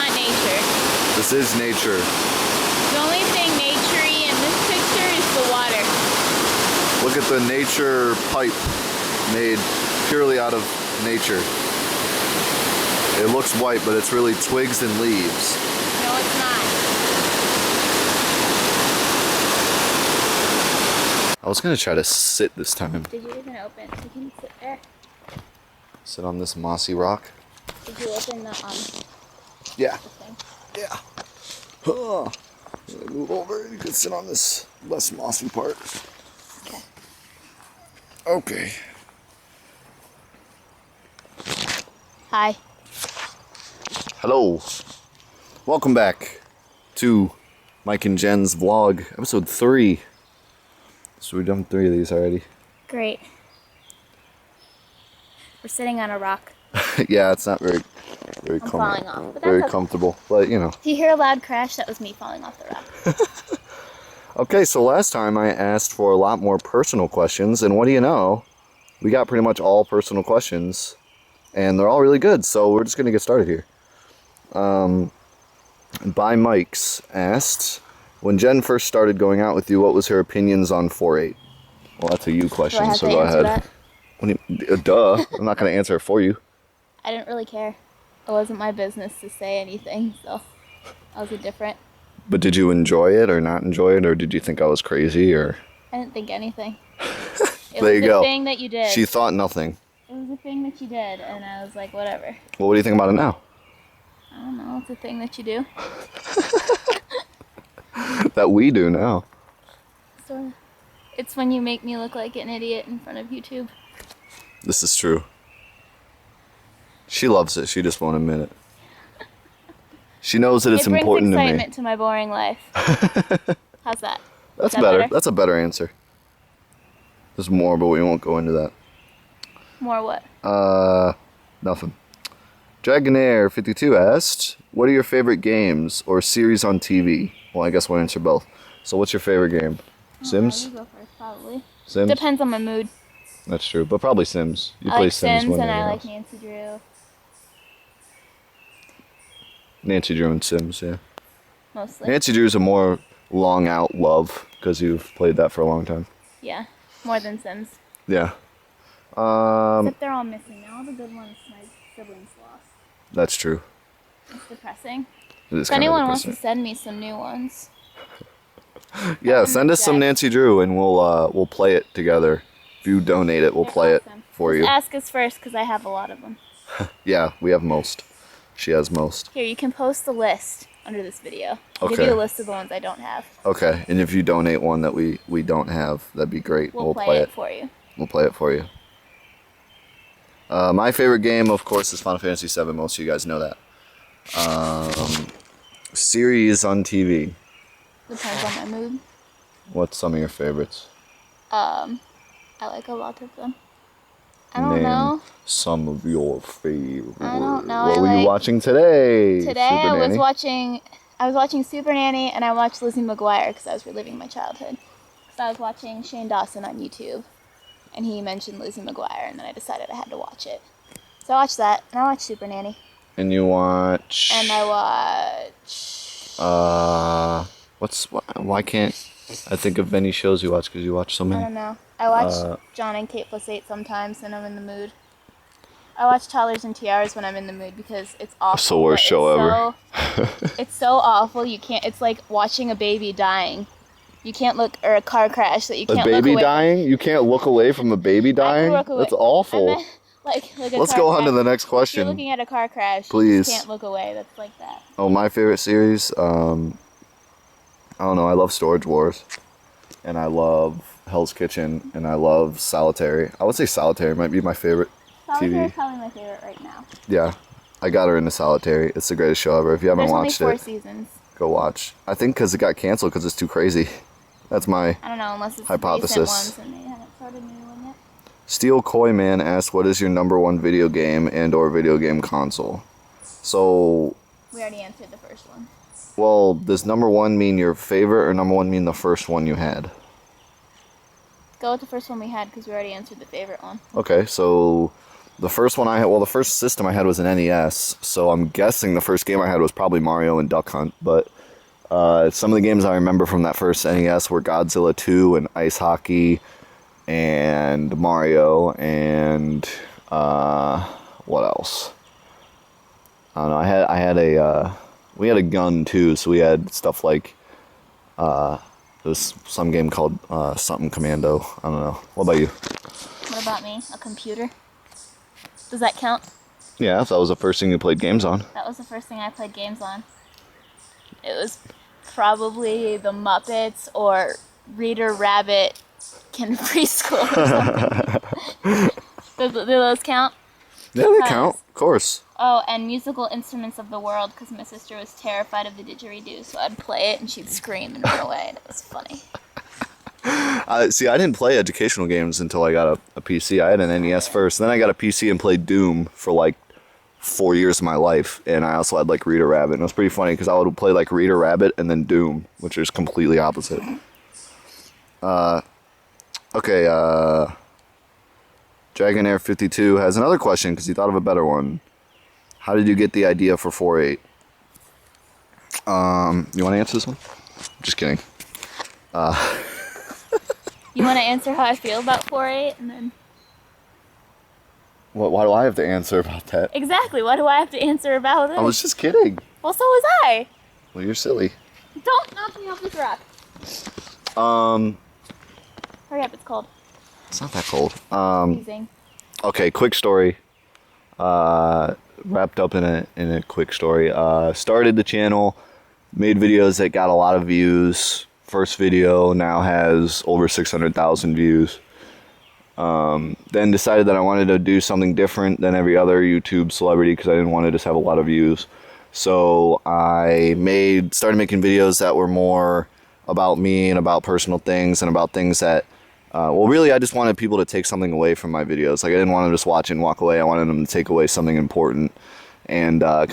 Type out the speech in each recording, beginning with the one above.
not nature. This is nature. The only thing nature-y in this picture is the water. Look at the nature pipe made purely out of nature. It looks white, but it's really twigs and leaves. No, it's not. I was gonna try to sit this time. Did you even open? You can sit there. Sit on this mossy rock. Did you open the Yeah. the thing? Yeah. Huh. Move over. You can sit on this less mossy part. Okay. Okay. Hi. Hello. Welcome back to Mike and Jen's vlog, episode 3. So we've done 3 of these already. Great. We're sitting on a rock. Yeah, it's not very I'm falling off, but very that's okay. comfortable, but you know. If you hear a loud crash, that was me falling off the rock. Okay, so last time I asked for a lot more personal questions, and what do you know? We got pretty much all personal questions, and they're all really good, so we're just going to get started here. By Mike's asked, when Jen first started going out with you, what was her opinions on 4-8? Well, that's a you question, Do I have so to go answer ahead. that? What do you, duh, I'm not going to answer it for you. I didn't really care. It wasn't my business to say anything, so I was indifferent. But did you enjoy it or not enjoy it, or did you think I was crazy, or? I didn't think anything. It There you was go. a thing that you did. She thought nothing. It was a thing that you did, and I was like, whatever. Well, what do you think about it now? I don't know. It's a thing that you do. That we do now. Sort of. It's when you make me look like an idiot in front of YouTube. This is true. She loves it. She just won't admit it. She knows that it's important It to brings me. excitement to my boring life. How's that? That's Is that better. That's a better answer. There's more, but we won't go into that. More what? Nothing. Dragonair52 asked, what are your favorite games or series on TV? Well, I guess we'll answer both. So what's your favorite game? Sims? You go first, probably. Sims? Depends on my mood. That's true, but probably Sims. You I play like Sims more and than I anything like else. Nancy Drew. Nancy Drew and Sims, yeah. Mostly. Nancy Drew's a more long out love because you've played that for a long time. Yeah. More than Sims. Yeah. Except they're all missing. Now all the good ones my siblings lost. That's true. It's depressing. It is If kind of anyone wants to depressing. send me some new ones. Yeah, send us some Jack. Nancy Drew and we'll play it together. If you donate it, we'll They're play awesome. it for Just you. ask us first because I have a lot of them. Yeah, we have most. She has most. Here, you can post the list under this video. I'll give Okay. you a list of the ones I don't have. Okay, and if you donate one that we don't have, that'd be great. We'll play it for you. We'll play it for you. My favorite game, of course, is Final Fantasy VII. Most of you guys know that. Series on TV. Depends on my mood. What's some of your favorites? I like a lot of them. I don't Name know. some of your favorites. I don't know. What I were you like- watching today? Today Super I was Nanny? watching Super Nanny and I watched Lizzie McGuire because I was reliving my childhood. Because I was watching Shane Dawson on YouTube and he mentioned Lizzie McGuire and then I decided I had to watch it. So I watched that and I watched Super Nanny. And you watch... And I watched... Why can't I think of any shows you watch because you watch so I many? don't know. I watch John and Kate Plus 8 sometimes when I'm in the mood. I watch Toddlers and Tiaras when I'm in the mood because it's awful. It's the worst but show ever. It's so awful. You can't. It's like watching a baby dying. You can't look, or a car crash that you A can't look baby away. dying? You can't look away from a baby I dying? can look away. That's awful. I meant, like a Let's car go on crash. to the next If you're question. looking at a car crash, you Please. just can't look away. That's like that. Oh, my favorite series? I don't know. I love Storage Wars. And I love Hell's Kitchen. And I love Solitary. I would say Solitary might be my favorite Solitaire TV. is probably my favorite right now. Yeah. I got her into Solitary. It's the greatest show ever. If you haven't There's only watched 4 it, seasons. go watch. I think because it got canceled because it's too crazy. That's my... I don't know, unless it's Hypothesis. recent ones and they haven't started a new one yet. Steel Koi Man asked, what is your #1 video game and or video game console? So, We already answered the first one. well, does #1 mean your favorite or #1 mean the first one you had? Go with the first one we had because we already answered the favorite one. Okay, so The first one I had, well, the first system I had was an NES, so I'm guessing the first game I had was probably Mario and Duck Hunt, but some of the games I remember from that first NES were Godzilla 2 and Ice Hockey and Mario and what else? I don't know. We had a gun too, so we had stuff like there was some game called something Commando. I don't know. What about you? What about me? A computer? Does that count? Yeah, if that was the first thing you played games on. That was the first thing I played games on. It was probably the Muppets or Reader Rabbit Preschool or something. Do those count? Yeah, they count, of course. Oh, and musical instruments of the world, because my sister was terrified of the didgeridoo, so I'd play it and she'd scream and run away, and it was funny. See, I didn't play educational games until I got a PC. I had an NES first, then I got a PC and played Doom for like 4 years of my life, and I also had like Reader Rabbit, and it was pretty funny because I would play like Reader Rabbit and then Doom, which is completely opposite. Okay, Dragonair 52 has another question because he thought of a better one. How did you get the idea for 4-8? You want to answer this one? Just kidding. You want to answer how I feel about 4-8, and then... Why do I have to answer about that? Exactly, why do I have to answer about it? I was just kidding. Well, so was I. Well, you're silly. Don't knock me off this rock. Hurry up, it's cold. It's not that cold. Freezing. Okay, quick story. Wrapped up in a quick story. Started the channel, made videos that got a lot of views. First video now has over 600,000 views. Then decided that I wanted to do something different than every other YouTube celebrity because I didn't want to just have a lot of views. So I started making videos that were more about me and about personal things and about things that well, really, I just wanted people to take something away from my videos. Like, I didn't want them to just watch and walk away. I wanted them to take away something important. And I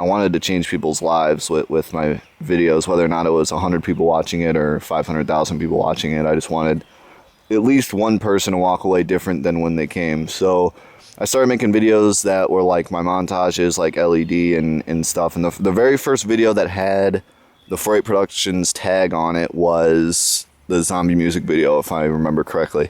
wanted to change people's lives with my videos, whether or not it was 100 people watching it or 500,000 people watching it. I just wanted at least one person to walk away different than when they came. So I started making videos that were like my montages, like LED and stuff. And the very first video that had the 4-8 Productions tag on it was the zombie music video, if I remember correctly.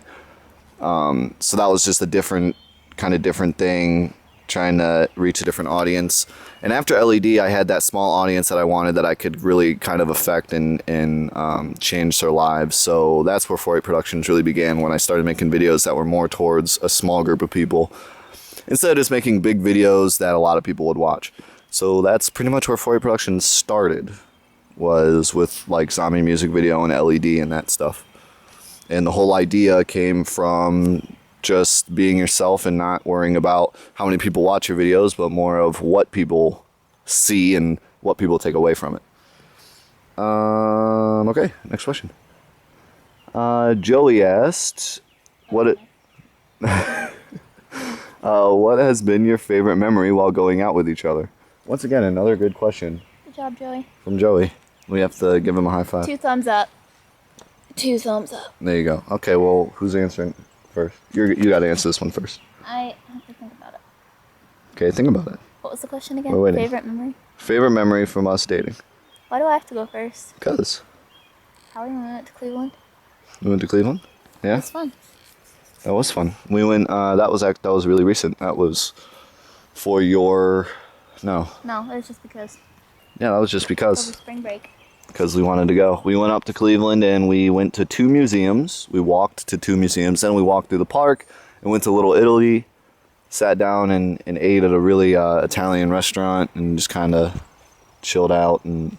So that was just a different thing, trying to reach a different audience. And after LED, I had that small audience that I wanted that I could really kind of affect and change their lives. So that's where 4-8 Productions really began, when I started making videos that were more towards a small group of people, instead of just making big videos that a lot of people would watch. So that's pretty much where 4-8 Productions started, was with like zombie music video and LED and that stuff. And the whole idea came from just being yourself and not worrying about how many people watch your videos, but more of what people see and what people take away from it. Okay, next question. Joey asked, what has been your favorite memory while going out with each other? Once again, another good question. Good job, Joey. From Joey. We have to give him a high five. 2 thumbs up. 2 thumbs up. There you go. Okay, well, who's answering first? You got to answer this one first. I have to think about it. Okay, think about it. What was the question again? We're waiting. Favorite memory? Favorite memory from us dating? Why do I have to go first? Because. How we went to Cleveland? We went to Cleveland? Yeah? It was fun. That was fun. We went, that was really recent. That was for your, no. No, it was just because. Yeah, that was just because. Over spring break. Because we wanted to go. We went up to Cleveland and we went to 2 museums. We walked to 2 museums. Then we walked through the park and went to Little Italy. Sat down and ate at a really Italian restaurant and just kind of chilled out. And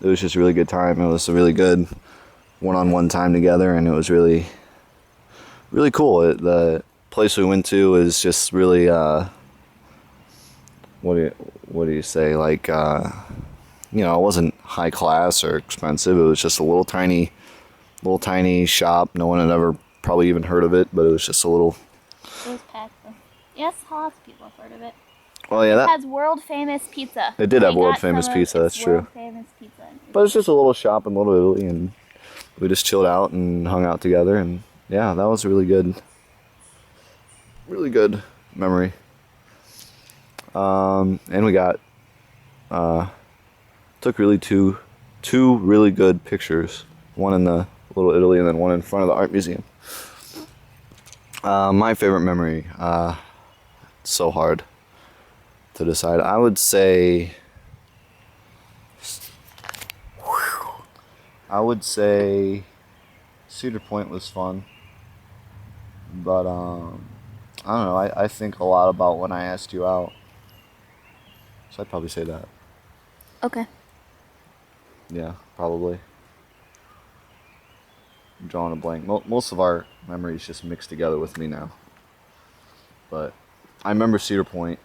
it was just a really good time. It was a really good one-on-one time together, and it was really, really cool. The place we went to is just really, what do you say? Like, it wasn't high class or expensive. It was just a little tiny shop. No one had ever probably even heard of it, but it was just a little. It was packed. Yes, lots of people have heard of it. Well, yeah, it has world famous pizza. It did have world famous pizza. That's true. World famous pizza. But it's just a little shop in Little Italy, and we just chilled out and hung out together, and yeah, that was really good. Really good. memory. And we got took really two really good pictures. One in the Little Italy and then one in front of the art museum. My favorite memory, it's so hard to decide. I would say Cedar Point was fun. But I don't know, I think a lot about when I asked you out. So I'd probably say that. Okay. Yeah, probably. I'm drawing a blank. Most of our memories just mixed together with me now. But I remember Cedar Point.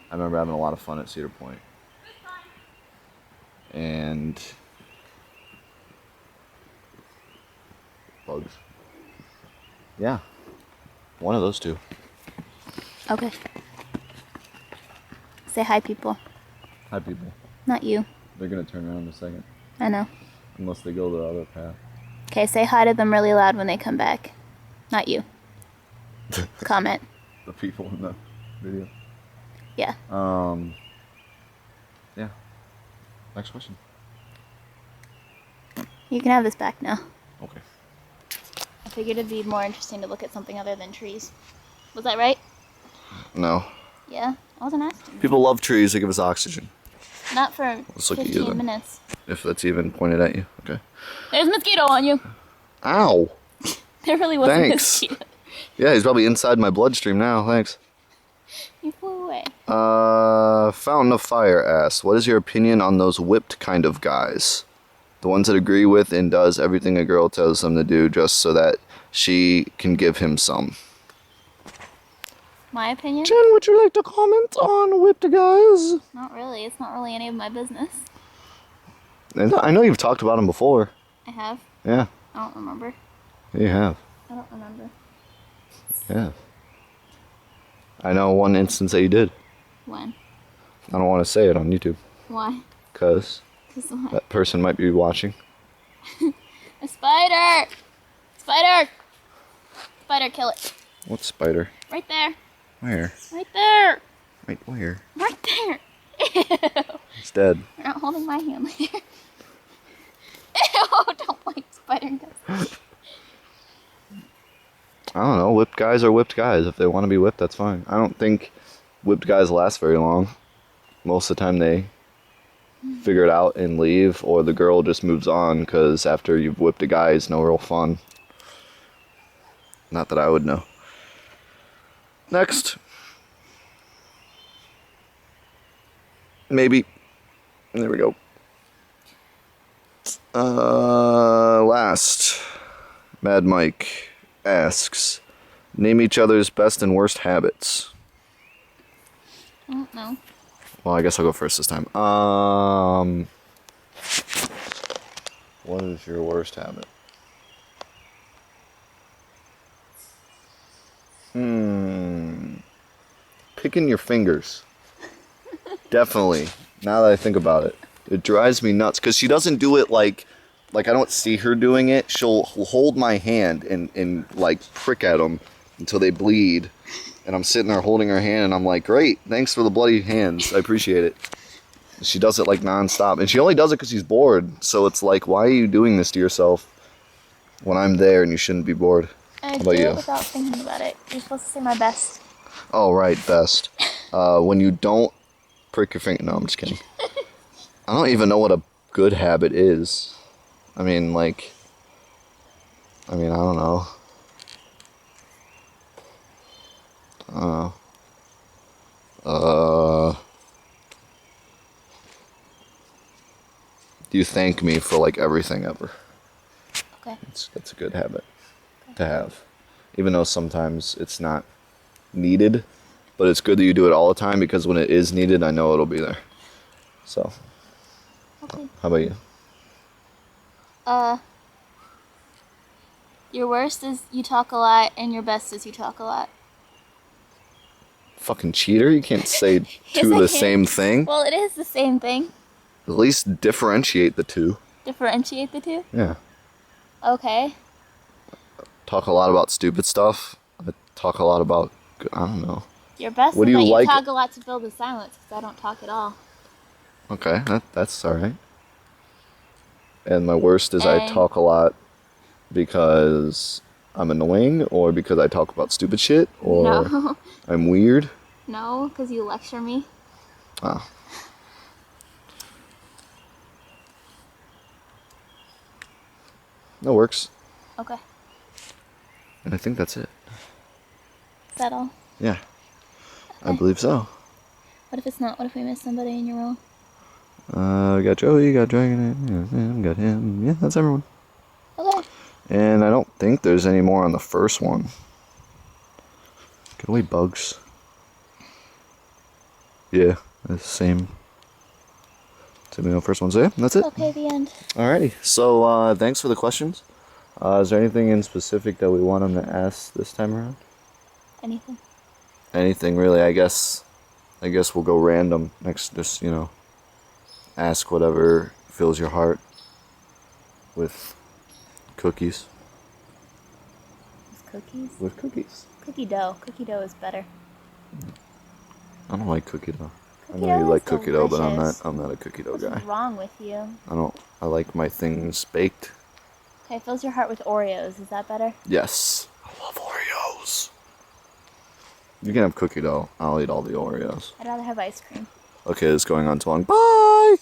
I remember having a lot of fun at Cedar Point. And bugs. Yeah. One of those two. Okay. Say hi, people. Hi, people. Not you. They're gonna turn around in a second. I know. Unless they go the other path. Okay, say hi to them really loud when they come back. Not you. Comment. The people in the video. Yeah. Yeah. Next question. You can have this back now. Okay. I figured it'd be more interesting to look at something other than trees. Was that right? No. Yeah? I wasn't asking. People love trees. They give us oxygen. Not for Let's look at you 15 then. minutes. If that's even pointed at you. Okay. There's a mosquito on you. Ow. There really was a Thanks. mosquito. Yeah, he's probably inside my bloodstream now. Thanks. You flew away. Fountain of Fire asks, what is your opinion on those whipped kind of guys? The ones that agree with and does everything a girl tells them to do just so that she can give him some. My opinion? Jen, would you like to comment on whipped guys? Not really. It's not really any of my business. I know you've talked about them before. I have. Yeah, I don't remember. you have. I don't remember. Yeah. I know one instance that you did. When? I don't want to say it on YouTube. Why? Because Because what? that person might be watching. A spider! Spider! Spider, kill it. What spider? Right there. Where? Right there. Wait, where? Right there. Ew. It's dead. You're not holding my hand like there. Ew, don't like spider guys. I don't know. Whipped guys are whipped guys. If they want to be whipped, that's fine. I don't think whipped guys last very long. Most of the time they figure it out and leave, or the girl just moves on because after you've whipped a guy, it's no real fun. Not that I would know. Next. Maybe. There we go. Last. Mad Mike asks, name each other's best and worst habits. I don't know. Well, I guess I'll go first this time. What is your worst habit? Picking your fingers. Definitely. Now that I think about it. It drives me nuts. Because she doesn't do it like I don't see her doing it. She'll hold my hand and like prick at them until they bleed. And I'm sitting there holding her hand and I'm like, great, thanks for the bloody hands. I appreciate it. She does it like nonstop. And she only does it because she's bored. So it's like, why are you doing this to yourself when I'm there and you shouldn't be bored? I How do about you? it without thinking about it. You're supposed to say my best. Oh, right, best. When you don't prick your finger. No, I'm just kidding. I don't even know what a good habit is. I mean, I don't know. Do you thank me for like everything ever? Okay. That's a good habit to have. Even though sometimes it's not needed, but it's good that you do it all the time because when it is needed, I know it'll be there. So, Okay. how about you? Your worst is you talk a lot, and your best is you talk a lot. Fucking cheater, you can't say two I of the can. same thing. Well, it is the same thing. At least differentiate the two. Differentiate the two. Yeah. Okay. Talk a lot about stupid stuff. I talk a lot about, I don't know. Your best What is do that you you like? talk a lot to fill the silence, because I don't talk at all. Okay, that's all right. And my worst is I And talk a lot because I'm annoying, or because I talk about stupid shit, or no, I'm weird. no, because you lecture me. Ah, that works. Okay, And I think that's it. is that all? Yeah, I Okay. believe so. What if it's not? What if we miss somebody and you're wrong? We got Joey, got Dragon, yeah, got him. Yeah, that's everyone. Okay. And I don't think there's any more on the first one. Get away, bugs. Yeah, the same. Same thing on the first one. So yeah, that's it. Okay, the end. Alrighty. So thanks for the questions. Is there anything in specific that we want them to ask this time around? Anything. Anything really? I guess we'll go random next. Just ask whatever fills your heart with cookies. With cookies? With cookies. Cookie dough. Cookie dough is better. I don't like cookie dough. I Cookie know you dough is like cookie dough, but I'm not. delicious. I'm not a cookie dough What's guy. wrong with you? I don't. I like my things baked. Okay, fills your heart with Oreos. Is that better? Yes. I love Oreos. You can have cookie dough. I'll eat all the Oreos. I'd rather have ice cream. Okay, it's going on too long. Bye!